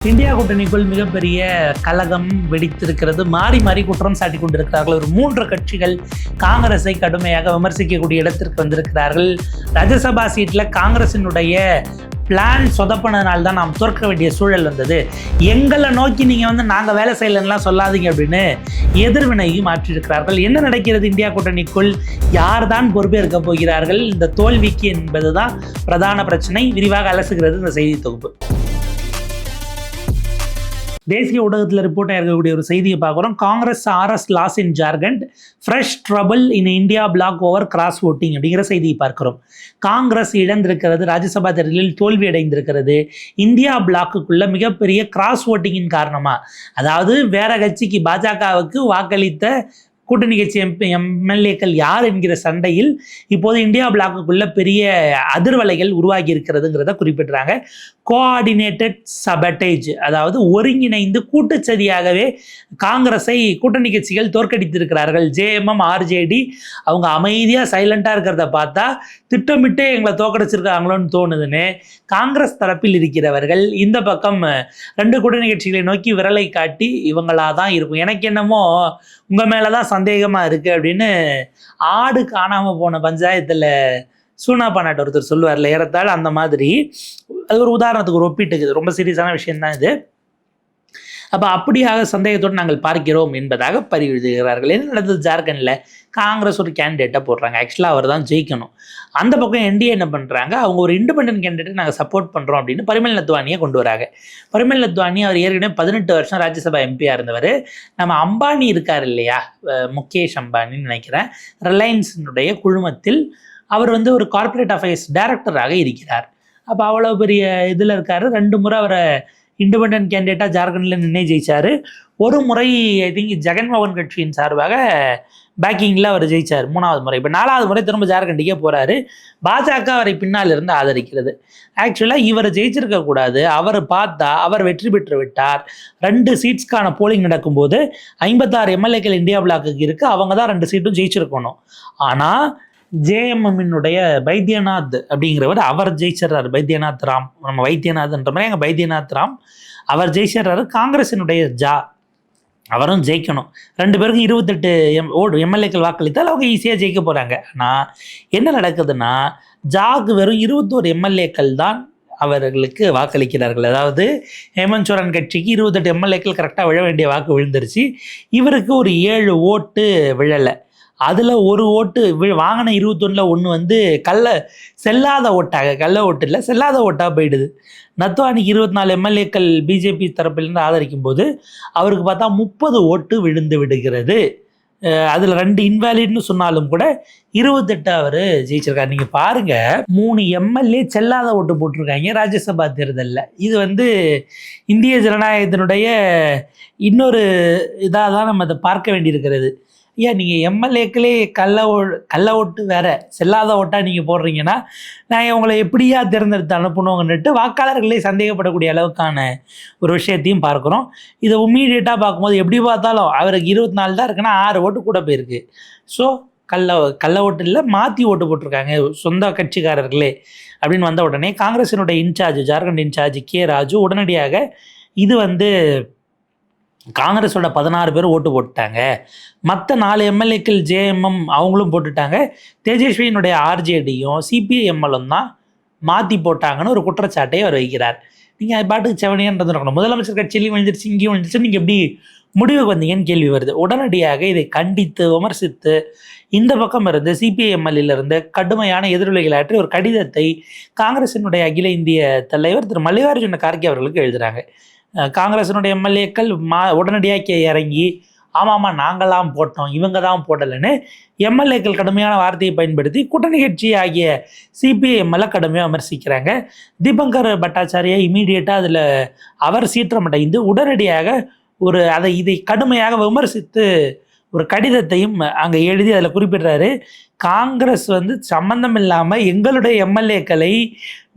India கூட்டணிக்குள் மிகப்பெரிய கலகம் வெடித்திருக்கிறது. மாறி மாறி குற்றம் சாட்டி கொண்டிருக்கிறார்கள். ஒரு 3 கட்சிகள் காங்கிரஸை கடுமையாக விமர்சிக்கக்கூடிய இடத்திற்கு வந்திருக்கிறார்கள். ராஜ்யசபா சீட்டில் காங்கிரசினுடைய பிளான் சொதப்பினதுனால தான் நாம் தோற்க வேண்டிய சூழல் வந்தது. எங்களை நோக்கி நீங்கள் நாங்கள் வேலை செய்யலன்னா சொல்லாதீங்க அப்படின்னு எதிர்வினையும் மாற்றியிருக்கிறார்கள். என்ன நடக்கிறது இந்தியா கூட்டணிக்குள்? யார் தான் பொறுப்பேற்க போகிறார்கள் இந்த தோல்விக்கு என்பதுதான் பிரதான பிரச்சனை. விரிவாக அலசுகிறது இந்த செய்தி தொகுப்பு. தேசிய ஊடகத்தில் ரிப்போர்ட் ஆகிருக்கக்கூடிய ஒரு செய்தியை பார்க்குறோம். Congress RS loss in Jharkhand, fresh trouble in India bloc over cross voting அப்படிங்கிற செய்தியை பார்க்கிறோம். காங்கிரஸ் இழந்திருக்கிறது, ராஜ்யசபா தேர்தலில் தோல்வி அடைந்திருக்கிறது. இந்தியா பிளாக்குக்குள்ள மிகப்பெரிய கிராஸ் ஓட்டிங்கின் காரணமாக, அதாவது வேற கட்சிக்கு பாஜகவுக்கு வாக்களித்த கூட்டணி கட்சி எம்எல்ஏக்கள் யார் என்கிற சண்டையில் இப்போது இந்தியா பிளாக்குக்குள்ள பெரிய அதிர்வலைகள் உருவாகி இருக்கிறதுங்கிறத குறிப்பிடுறாங்க. கோஆர்டினேட்டட் சபட்டேஜ், அதாவது ஒருங்கிணைந்து கூட்டுச்சதியாகவே காங்கிரஸை கூட்டணி கட்சிகள் தோற்கடித்திருக்கிறார்கள். JMM RJD அவங்க அமைதியாக சைலண்டாக இருக்கிறத பார்த்தா திட்டமிட்டே எங்களை தோற்கடிச்சிருக்காங்களோன்னு தோணுதுன்னு காங்கிரஸ் தரப்பில் இருக்கிறவர்கள் இந்த பக்கம் 2 கூட்டணி கட்சிகளை நோக்கி விரலை காட்டி இவங்களாக தான் இருக்கும், எனக்கு என்னமோ உங்கள் மேலே தான் சந்தேகமாக இருக்குது அப்படின்னு ஆடு காணாமல் போன பஞ்சாயத்தில் சூனா பானாட்டு ஒருத்தர் சொல்லுவார்ல, ஏறத்தாழ அந்த மாதிரி. அது ஒரு உதாரணத்துக்கு ஒரு ஒப்பிட்டுக்குது, ரொம்ப சீரியஸான விஷயம்தான் இது. அப்போ அப்படியாக சந்தேகத்தோடு நாங்கள் பார்க்கிறோம் என்பதாக பதிவிடுகிறார்கள். என்ன நடந்தது ஜார்க்கண்டில்? காங்கிரஸ் ஒரு கேண்டிடேட்டை போடுறாங்க. ஆக்சுவலாக அவர் தான் ஜெயிக்கணும். அந்த பக்கம் NDA என்ன பண்ணுறாங்க, அவங்க ஒரு இண்டிபெண்டன்ட் கேண்டிடேட்டை நாங்கள் சப்போர்ட் பண்ணுறோம் அப்படின்னு பரிமல் நத்வானியை கொண்டு வராங்க. பரிமல் நத்வானி அவர் ஏற்கனவே 18 வருஷம் ராஜ்யசபா MP இருந்தவர். நம்ம அம்பானி இருக்கார் இல்லையா, முகேஷ் அம்பானின்னு நினைக்கிறேன், ரிலையன்ஸினுடைய குழுமத்தில் அவர் ஒரு கார்ப்பரேட் அஃபேர்ஸ் டைரக்டராக இருக்கிறார். அப்போ அவ்வளோ பெரிய இதில் இருக்கார். 2 முறை அவரை இண்டிபெண்டன்ட் கேண்டிடேட்டாக ஜார்க்கண்டில் நின்று ஜெயிச்சார். ஒரு முறை ஐ திங்க் ஜெகன்மோகன் கட்சியின் சார்பாக பேக்கிங்கில் அவர் ஜெயிச்சார் 3வது முறை. இப்போ 4வது முறை திரும்ப ஜார்க்கண்டுக்கே போகிறாரு. பாஜக அவரை பின்னால் இருந்து ஆதரிக்கிறது. ஆக்சுவலாக இவர் ஜெயிச்சிருக்கக்கூடாது. அவர் பார்த்தா அவர் வெற்றி பெற்று விட்டார். 2 சீட்ஸ்க்கான போலிங் நடக்கும்போது 56 MLAக்கள் இந்தியா பிளாக்குக்கு இருக்குது. அவங்க தான் 2 சீட்டும் ஜெயிச்சிருக்கணும். ஆனால் JMMனுடைய பைத்யநாத் அப்படிங்கிறவர் அவர் ஜெயிச்சிடறாரு. பைத்யநாத் ராம், நம்ம வைத்தியநாத்ன்ற மாதிரி எங்கள் பைத்யநாத் ராம் அவர் ஜெயிச்சிடறாரு. காங்கிரஸினுடைய அவரும் ஜெயிக்கணும். 2 பேருக்கும் 28 MLAக்கள் வாக்களித்தால் அவங்க ஈஸியாக ஜெயிக்க போகிறாங்க. ஆனால் என்ன நடக்குதுன்னா, ஜாக்கு வெறும் 21 MLAக்கள் தான் அவர்களுக்கு வாக்களிக்கிறார்கள். அதாவது ஹேமந்த் சோரன் கட்சிக்கு 28 MLAக்கள் கரெக்டாக விழ வேண்டிய வாக்கு விழுந்துருச்சு. இவருக்கு ஒரு 7 ஓட்டு விழலை. அதில் ஒரு ஓட்டு வாங்கின 21 செல்லாத ஓட்டாக, கள்ள ஓட்டு இல்லை, செல்லாத ஓட்டாக போயிடுது. நத்வானிக்கு 24 MLAக்கள் பிஜேபி தரப்பிலிருந்து ஆதரிக்கும் போது அவருக்கு பார்த்தா 30 ஓட்டு விழுந்து விடுகிறது. அதில் 2 இன்வேலிட்னு சொன்னாலும் கூட 28 அவர் ஜெயிச்சிருக்காரு. நீங்கள் பாருங்கள், 3 MLA செல்லாத ஓட்டு போட்டிருக்காங்க ராஜ்யசபா தேர்தலில். இது இந்திய ஜனநாயகத்தினுடைய இன்னொரு இதாக தான் நம்ம அதை பார்க்க வேண்டியிருக்கிறது. ஏன் நீங்கள் MLAக்களே கள்ள ஓட்டு வேறு செல்லாத ஓட்டாக நீங்கள் போடுறீங்கன்னா நாங்கள் உங்களை எப்படியா தேர்ந்தெடுத்து அனுப்பணுங்கன்னுட்டு வாக்காளர்களே சந்தேகப்படக்கூடிய அளவுக்கான ஒரு விஷயத்தையும் பார்க்குறோம். இதை இம்மீடியட்டாக பார்க்கும்போது எப்படி பார்த்தாலும் அவருக்கு 24 தான் இருக்குன்னா 6 ஓட்டு கூட போயிருக்கு. ஸோ கள்ள ஓட்டு இல்லை, மாற்றி ஓட்டு போட்டிருக்காங்க சொந்த கட்சிக்காரர்களே அப்படின்னு வந்த உடனே காங்கிரஸினுடைய incharge, Jharkhand incharge K Raju உடனடியாக இது காங்கிரஸோட 16 பேர் ஓட்டு போட்டுட்டாங்க, மற்ற 4 MLAக்கள் JMM அவங்களும் போட்டுட்டாங்க, தேஜஸ்வியினுடைய RJDயும் CPIMலும் தான் மாற்றி போட்டாங்கன்னு ஒரு குற்றச்சாட்டை அவர் வைக்கிறார். நீங்கள் அது பாட்டுக்கு செவனியான்னு இருந்திருக்கணும். முதலமைச்சர் கட்சியிலையும் விழுந்துருச்சு, இங்கேயும் விழுந்துருச்சு, நீங்கள் எப்படி முடிவுக்கு வந்தீங்கன்னு கேள்வி வருது. உடனடியாக இதை கண்டித்து விமர்சித்து இந்த பக்கம் இருந்து CPIMலிருந்து கடுமையான எதிரொலிகளாற்றி ஒரு கடிதத்தை காங்கிரஸினுடைய அகில இந்திய தலைவர் திரு மல்லிகார்ஜுன கார்கே அவர்களுக்கு எழுதுகிறாங்க. காங்கிரஸினுடைய MLAக்கள் உடனடியாக இறங்கி ஆமாம்மா நாங்களாம் போட்டோம், இவங்க தான் போடலைன்னு MLAக்கள் கடுமையான வார்த்தையை பயன்படுத்தி கூட்டணி கட்சி ஆகிய CPIMல கடுமையாக விமர்சிக்கிறாங்க. தீபங்கர் பட்டாச்சாரியா இமீடியட்டாக அதில் அவர் சீற்றமடைந்து உடனடியாக இதை கடுமையாக விமர்சித்து ஒரு கடிதத்தையும் அங்கே எழுதி அதில் குறிப்பிடுறாரு. காங்கிரஸ் சம்பந்தம் இல்லாமல் எங்களுடைய MLAக்களை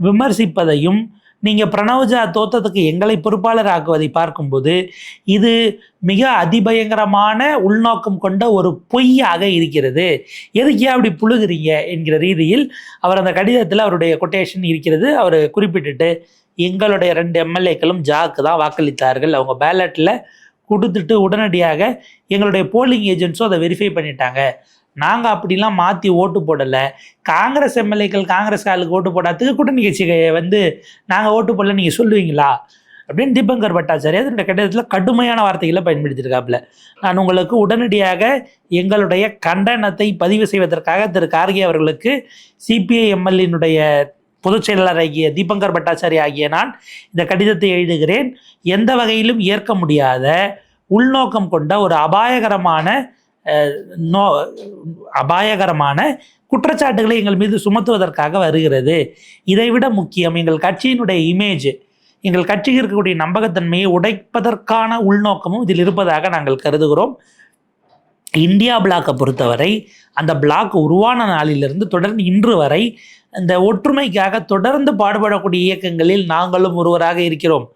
விமர்சிப்பதையும் நீங்கள் பிரணவ்ஜா தோற்றத்துக்கு எங்களை பொறுப்பாளர் ஆக்குவதை பார்க்கும்போது இது மிக அதிபயங்கரமான உள்நோக்கம் கொண்ட ஒரு பொய்யாக இருக்கிறது. எதுக்கே அப்படி புழுகிறீங்க என்கிற ரீதியில் அவர் அந்த கடிதத்தில் அவருடைய கொட்டேஷன் இருக்கிறது. அவர் குறிப்பிட்டுட்டு எங்களுடைய 2 எம்எல்ஏக்களும் ஜாக்கு தான் வாக்களித்தார்கள். அவங்க பேலட்டில் கொடுத்துட்டு உடனடியாக எங்களுடைய போலிங் ஏஜென்ட்ஸும் அதை வெரிஃபை பண்ணிட்டாங்க. நாங்கள் அப்படிலாம் மாற்றி ஓட்டு போடலை. காங்கிரஸ் எம்எல்ஏக்கள் காங்கிரஸ் ஆளுக்கு ஓட்டு போடாததுக்கு கூட்டணி கட்சியை நாங்கள் ஓட்டு போடல நீங்கள் சொல்லுவீங்களா அப்படின்னு தீபங்கர் பட்டாச்சாரியா இந்த கடிதத்தில் கடுமையான வார்த்தைகளை பயன்படுத்தியிருக்காப்புல. நான் உங்களுக்கு உடனடியாக எங்களுடைய கண்டனத்தை பதிவு செய்வதற்காக திரு கார்கே அவர்களுக்கு சிபிஐ எம்எல்ஏனுடைய பொதுச் செயலாளர் ஆகிய தீபங்கர் பட்டாச்சாரியா ஆகிய நான் இந்த கடிதத்தை எழுதுகிறேன். எந்த வகையிலும் ஏற்க முடியாத உள்நோக்கம் கொண்ட ஒரு அபாயகரமான குற்றச்சாட்டுகளை எங்கள் மீது சுமத்துவதற்காக வருகிறது. இதைவிட முக்கியம், எங்கள் கட்சியினுடைய இமேஜ், எங்கள் கட்சிக்கு இருக்கக்கூடிய நம்பகத்தன்மையை உடைப்பதற்கான உள்நோக்கமும் இதில் இருப்பதாக நாங்கள் கருதுகிறோம். இந்தியா பிளாக்கை பொறுத்தவரை அந்த பிளாக் உருவான நாளிலிருந்து தொடர்ந்து இன்று வரை இந்த ஒற்றுமைக்காக தொடர்ந்து பாடுபடக்கூடிய இயக்கங்களில் நாங்களும் ஒருவராக இருக்கிறோம்.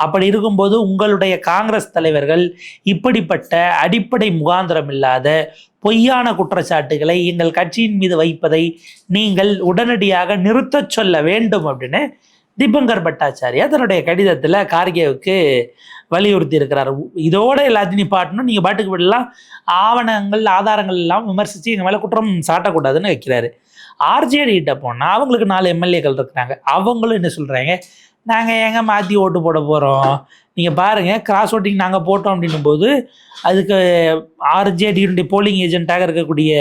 அப்படி இருக்கும்போது உங்களுடைய காங்கிரஸ் தலைவர்கள் இப்படிப்பட்ட அடிப்படை முகாந்திரம் இல்லாத பொய்யான குற்றச்சாட்டுகளை எங்கள் கட்சியின் மீது வைப்பதை நீங்கள் உடனடியாக நிறுத்தச் சொல்ல வேண்டும் அப்படின்னு தீபங்கர் பட்டாச்சாரியா தன்னுடைய கடிதத்தில் கார்கேவுக்கு வலியுறுத்தி இருக்கிறார். இதோட எல்லாத்தையும் நிப்பாட்டணும், நீங்கள் பாட்டுக்கு விடலாம், ஆவணங்கள் ஆதாரங்கள் எல்லாம் விமர்சித்து எங்கள் மேலே குற்றம் சாட்டக்கூடாதுன்னு வைக்கிறாரு. ஆர்ஜேடிகிட்ட போனால் அவங்களுக்கு 4 எம்எல்ஏக்கள் இருக்கிறாங்க. அவங்களும் என்ன சொல்கிறாங்க, நாங்கள் எங்கே மாற்றி ஓட்டு போட போகிறோம், நீங்கள் பாருங்கள் கிராஸ் ஓட்டிங் நாங்கள் போட்டோம் அப்படின்னும் போது அதுக்கு ஆர்ஜேடியினுடைய போலிங் ஏஜென்ட்டாக இருக்கக்கூடிய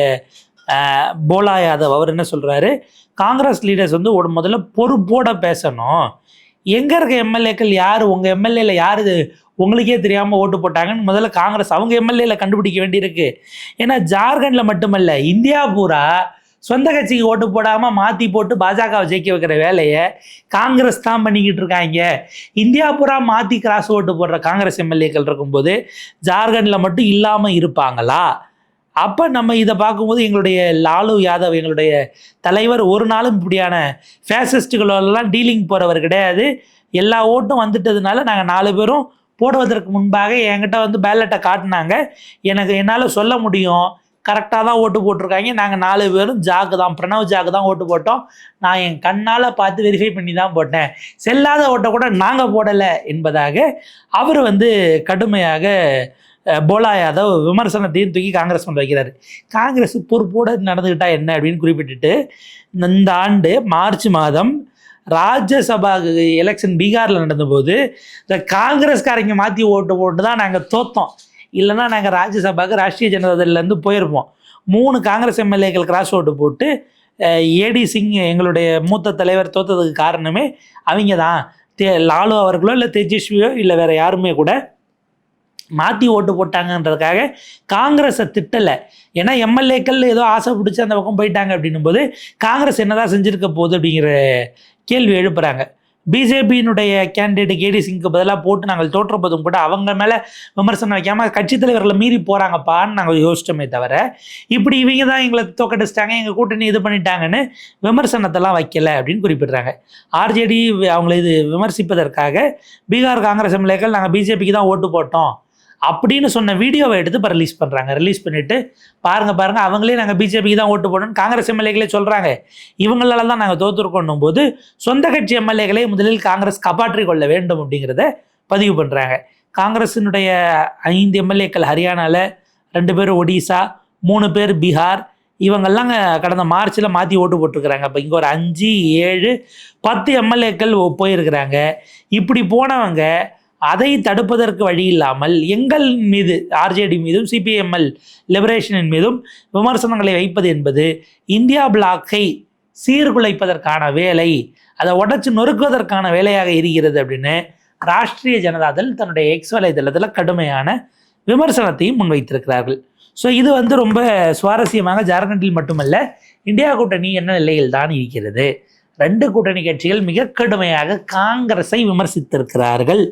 போலா யாதவ் அவர் என்ன சொல்கிறாரு, காங்கிரஸ் லீடர்ஸ் வந்து முதல்ல பொறுப்போட பேசணும். எங்கே இருக்க எம்எல்ஏக்கள் யார், உங்கள் எம்எல்ஏல யார் உங்களுக்கே தெரியாமல் ஓட்டு போட்டாங்கன்னு முதல்ல காங்கிரஸ் அவங்க எம்எல்ஏல கண்டுபிடிக்க வேண்டியிருக்கு. ஏன்னா ஜார்க்கண்டில் மட்டுமல்ல, இந்தியா பூரா சொந்த கட்சிக்கு ஓட்டு போடாமல் மாற்றி போட்டு பாஜகவை ஜெயிக்க வைக்கிற வேலையை காங்கிரஸ் தான் பண்ணிக்கிட்டு இருக்காங்க. இந்தியா பூரா மாற்றி கிராஸ் ஓட்டு போடுற காங்கிரஸ் எம்எல்ஏக்கள் இருக்கும்போது ஜார்க்கண்டில் மட்டும் இல்லாமல் இருப்பாங்களா? அப்போ நம்ம இதை பார்க்கும்போது எங்களுடைய லாலு யாதவ் எங்களுடைய தலைவர் ஒரு நாளும் இப்படியான ஃபேசிஸ்டுகளெல்லாம் டீலிங் போகிறவர் கிடையாது. எல்லா ஓட்டும் வந்துட்டதுனால நாங்கள் 4 பேரும் போடுவதற்கு முன்பாக என்கிட்ட வந்து பேலட்டை காட்டினாங்க. என்னால் சொல்ல முடியும், கரெக்டாக தான் ஓட்டு போட்டிருக்காங்க. நாங்கள் 4 பேரும் ஜாக்கு தான், பிரணவ் ஜாக்கு தான் ஓட்டு போட்டோம். நான் என் கண்ணால் பார்த்து வெரிஃபை பண்ணி தான் போட்டேன். செல்லாத ஓட்டை கூட நாங்கள் போடலை என்பதாக அவர் வந்து கடுமையாக போலா யாதவ் விமர்சனத்தையும் தூக்கி காங்கிரஸ் மேல் வைக்கிறாரு. காங்கிரஸ் பொறுப்போடு நடந்துக்கிட்டா என்ன அப்படின்னு குறிப்பிட்டுட்டு, இந்த ஆண்டு மார்ச் மாதம் ராஜ்யசபா எலெக்ஷன் பீகாரில் நடந்தபோது இந்த காங்கிரஸ்காரங்க மாற்றி ஓட்டு போட்டு தான் நாங்கள் தோற்றோம். இல்லைன்னா நாங்கள் ராஜ்யசபாவுக்கு ராஷ்ட்ரிய ஜனதாதள்லேருந்து போயிருப்போம். 3 காங்கிரஸ் எம்எல்ஏக்கள் கிராஸ் ஓட்டு போட்டு ஏடி சிங் எங்களுடைய மூத்த தலைவர் தோற்றதுக்கு காரணமே அவங்க தான். லாலு அவர்களோ இல்லை தேஜஸ்வியோ இல்லை வேறு யாருமே கூட மாற்றி ஓட்டு போட்டாங்கன்றதுக்காக காங்கிரஸை திட்டலை. ஏன்னா எம்எல்ஏக்கள் ஏதோ ஆசை பிடிச்சி அந்த பக்கம் போயிட்டாங்க அப்படின்னும்போது காங்கிரஸ் என்னதான் செஞ்சுருக்க போகுது அப்படிங்கிற கேள்வி எழுப்புறாங்க. பிஜேபியினுடைய கேண்டிடேட் ஏடி சிங்க்கு பதிலாக போட்டு நாங்கள் தோற்றப்போதும் கூட அவங்க மேலே விமர்சனம் வைக்காமல் கட்சி தலைவர்களை மீறி போகிறாங்கப்பான்னு நாங்கள் யோசிச்சோமே தவிர, இப்படி இவங்க தான் எங்களை தோக்கடிச்சிட்டாங்க, எங்கள் கூட்டணி இது பண்ணிட்டாங்கன்னு விமர்சனத்தெல்லாம் வைக்கலை அப்படின்னு குறிப்பிட்றாங்க. ஆர்ஜேடி அவங்களை இது விமர்சிப்பதற்காக பீகார் காங்கிரஸ் எம்எல்ஏக்கள் நாங்கள் பிஜேபிக்கு தான் ஓட்டு போட்டோம் அப்படின்னு சொன்ன வீடியோவை எடுத்து இப்போ ரிலீஸ் பண்ணுறாங்க. ரிலீஸ் பண்ணிவிட்டு பாருங்கள் அவங்களே நாங்கள் பிஜேபிக்கு தான் ஓட்டு போடணும்னு காங்கிரஸ் எம்எல்ஏக்களே சொல்கிறாங்க. இவங்களால தான் நாங்கள் தோற்றுருக்கணும் போது சொந்த கட்சி எம்எல்ஏக்களை முதலில் காங்கிரஸ் காப்பாற்றி கொள்ள வேண்டும் அப்படிங்கிறத பதிவு பண்ணுறாங்க. காங்கிரஸினுடைய 5 எம்எல்ஏக்கள் ஹரியானாவில், 2 பேர் ஒடிசா, 3 பேர் பீகார், இவங்கெல்லாம் கடந்த மார்ச்சில் மாற்றி ஓட்டு போட்டிருக்கிறாங்க. இப்போ இங்கே ஒரு 5, 7, 10 எம்எல்ஏக்கள் போயிருக்கிறாங்க. இப்படி போனவங்க அதை தடுப்பதற்கு வழி இல்லாமல் எங்கள் மீது, ஆர்ஜேடி மீதும் சிபிஎம்எல் லிபரேஷனின் மீதும் விமர்சனங்களை வைப்பது என்பது இந்தியா பிளாக்கை சீர்குலைப்பதற்கான வேலை, அதை உடச்சி நொறுக்குவதற்கான வேலையாக இருக்கிறது அப்படின்னு ராஷ்ட்ரிய ஜனதாதள் தன்னுடைய எக்ஸ் வலைதளத்தில் கடுமையான விமர்சனத்தையும் முன்வைத்திருக்கிறார்கள். ஸோ இது வந்து ரொம்ப சுவாரஸ்யமாக ஜார்க்கண்டில் மட்டுமல்ல, இந்தியா கூட்டணி என்ன நிலையில் தான் இருக்கிறது. 2 கூட்டணி கட்சிகள் மிக கடுமையாக காங்கிரஸை விமர்சித்திருக்கிறார்கள்.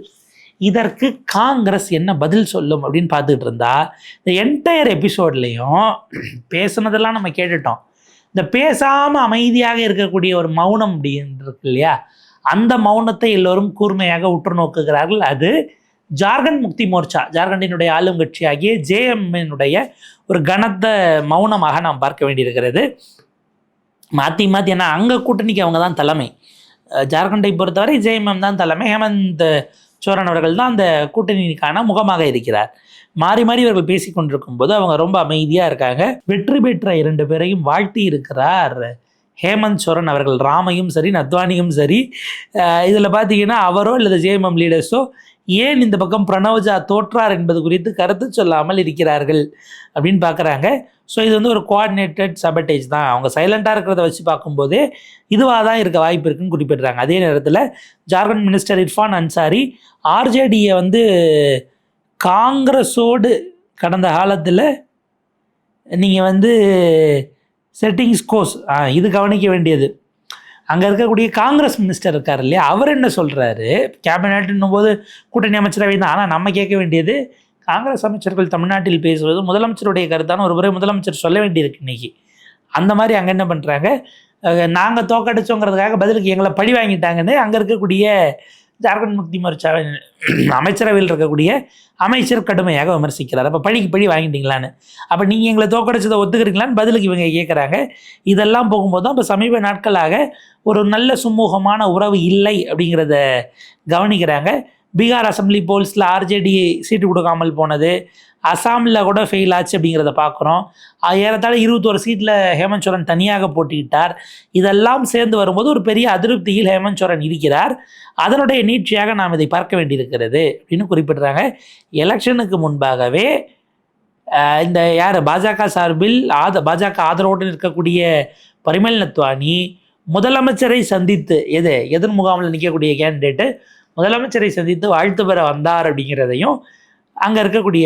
இதற்கு காங்கிரஸ் என்ன பதில் சொல்லும் அப்படின்னு பார்த்துக்கிட்டு இருந்தா, இந்த என்டையர் எபிசோட்லேயும் பேசுனதெல்லாம் நம்ம கேட்டுட்டோம். இந்த பேசாமல் அமைதியாக இருக்கக்கூடிய ஒரு மௌனம் அப்படின்னு இருக்கு இல்லையா, அந்த மௌனத்தை எல்லோரும் கூர்மையாக உற்று நோக்குகிறார்கள். அது ஜார்க்கண்ட் முக்தி மோர்ச்சா, ஜார்க்கண்டினுடைய ஆளும் கட்சியாகிய ஜேஎம்னுடைய ஒரு கனத்த மௌனமாக நாம் பார்க்க வேண்டியிருக்கிறது. மாற்றி ஏன்னா அங்கே கூட்டணிக்கு அவங்க தான் தலைமை. ஜார்க்கண்டை பொறுத்தவரை ஜேஎம்எம் தான் தலைமை, ஹேமந்த் சோரன் அவர்கள் தான் அந்த கூட்டணிக்கான முகமாக இருக்கிறார். மாறி மாறி இவர்கள் பேசி கொண்டிருக்கும் போது அவங்க ரொம்ப அமைதியாக இருக்காங்க. வெற்றி பெற்ற 2 பேரையும் வாழ்த்தி இருக்கிறார் ஹேமந்த் சோரன் அவர்கள். ராமையும் சரி நத்வானியும் சரி. இதில் பார்த்தீங்கன்னா அவரோ அல்லது ஜேஎம்எம் லீடர்ஸோ ஏன் இந்த பக்கம் பிரணவ்ஜா தோற்றார் என்பது குறித்து கருத்து சொல்லாமல் இருக்கிறார்கள் அப்படின்னு பார்க்குறாங்க. ஸோ இது வந்து ஒரு கோஆர்டினேட்டட் சபட்டேஜ் தான். அவங்க சைலண்ட்டாக இருக்கிறத வச்சு பார்க்கும்போதே இதுவாக தான் இருக்க வாய்ப்பு இருக்குன்னு குறிப்பிட்றாங்க. அதே நேரத்தில் ஜார்க்கண்ட் மினிஸ்டர் இர்ஃபான் அன்சாரி ஆர்ஜேடியை வந்து காங்கிரஸோடு கடந்த காலத்தில் நீங்கள் வந்து செட்டிங்ஸ் கோர்ஸ் இது கவனிக்க வேண்டியது. அங்கே இருக்கக்கூடிய காங்கிரஸ் மினிஸ்டர் இருக்கார் இல்லையா, அவர் என்ன சொல்கிறாரு, கேபினெட்னும் போது கூட்டணி அமைச்சரவை தான். ஆனால் நம்ம கேட்க வேண்டியது, காங்கிரஸ் அமைச்சர்கள் தமிழ்நாட்டில் பேசுவது முதலமைச்சருடைய கருத்தான ஒரு முறை முதலமைச்சர் சொல்ல வேண்டியிருக்கு இன்றைக்கி. அந்த மாதிரி அங்கே என்ன பண்ணுறாங்க, நாங்கள் தோக்கடிச்சோங்கிறதுக்காக பதிலுக்கு எங்களை பழி வாங்கிட்டாங்கன்னு அங்கே இருக்கக்கூடிய ஜார்க்கண்ட் முக்தி மோர்ச்சாவை அமைச்சரவையில் இருக்கக்கூடிய அமைச்சர் கடுமையாக விமர்சிக்கிறார். அப்போ பழிக்கு பழி வாங்கிட்டீங்களான்னு, அப்போ நீங்கள் எங்களை தோக்கடிச்சதை ஒத்துக்கிறீங்களான்னு பதிலுக்கு இவங்க கேட்குறாங்க. இதெல்லாம் போகும்போது தான் இப்போ சமீப நாட்களாக ஒரு நல்ல சுமூகமான உறவு இல்லை அப்படிங்கிறத கவனிக்கிறாங்க. பீகார் அசம்பிளி போல்ஸில் ஆர்ஜேடி சீட்டு கொடுக்காமல் போனது, அசாமில் கூட ஃபெயில் ஆச்சு அப்படிங்கிறத பார்க்குறோம். ஏறத்தாழ 21 சீட்டில் ஹேமந்த் சோரன் தனியாக போட்டியிட்டார். இதெல்லாம் சேர்ந்து வரும்போது ஒரு பெரிய அதிருப்தியில் ஹேமந்த் சோரன் இருக்கிறார். அதனுடைய நீட்சியாக நாம் இதை பார்க்க வேண்டியிருக்கிறது அப்படின்னு குறிப்பிட்றாங்க. எலெக்ஷனுக்கு முன்பாகவே இந்த பாஜக சார்பில் பாஜக ஆதரவுடன் இருக்கக்கூடிய பரிமல் நத்வானி முதலமைச்சரை சந்தித்து எதிர் முகாமில் நிற்கக்கூடிய கேண்டிடேட்டு முதலமைச்சரை சந்தித்து வாழ்த்து பெற வந்தார் அப்படிங்கிறதையும் அங்கே இருக்கக்கூடிய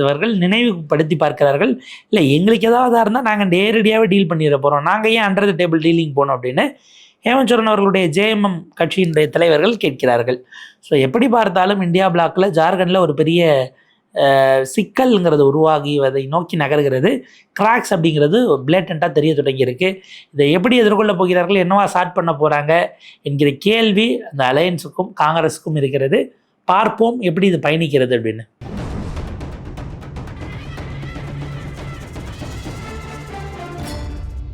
இவர்கள் நினைவுபடுத்தி பார்க்கிறார்கள். இல்லை, எங்களுக்கு ஏதாவது இருந்தால் நாங்கள் நேரடியாகவே டீல் பண்ணிட போகிறோம், நாங்கள் ஏன் அண்டர் த டேபிள் டீலிங் போனோம் அப்படின்னு ஹேமந்த் சோரன் அவர்களுடைய ஜேஎம்எம் கட்சியினுடைய தலைவர்கள் கேட்கிறார்கள். ஸோ எப்படி பார்த்தாலும் இந்தியா பிளாக்கில் ஜார்க்கண்டில் ஒரு பெரிய சிக்கல்ங்கிறது உருவாகியதை நோக்கி நகர்கிறது. கிராக்ஸ் அப்படிங்கிறது பிளேட்டண்ட்டாக தெரிய தொடங்கியிருக்கு. இதை எப்படி எதிர்கொள்ள போகிறார்கள், என்னவா ஸ்டார்ட் பண்ண போகிறாங்க என்கிற கேள்வி அந்த அலையன்ஸுக்கும் காங்கிரஸுக்கும் இருக்கிறது. பார்ப்போம் எப்படி இது பயணிக்கிறது அப்படின்னு.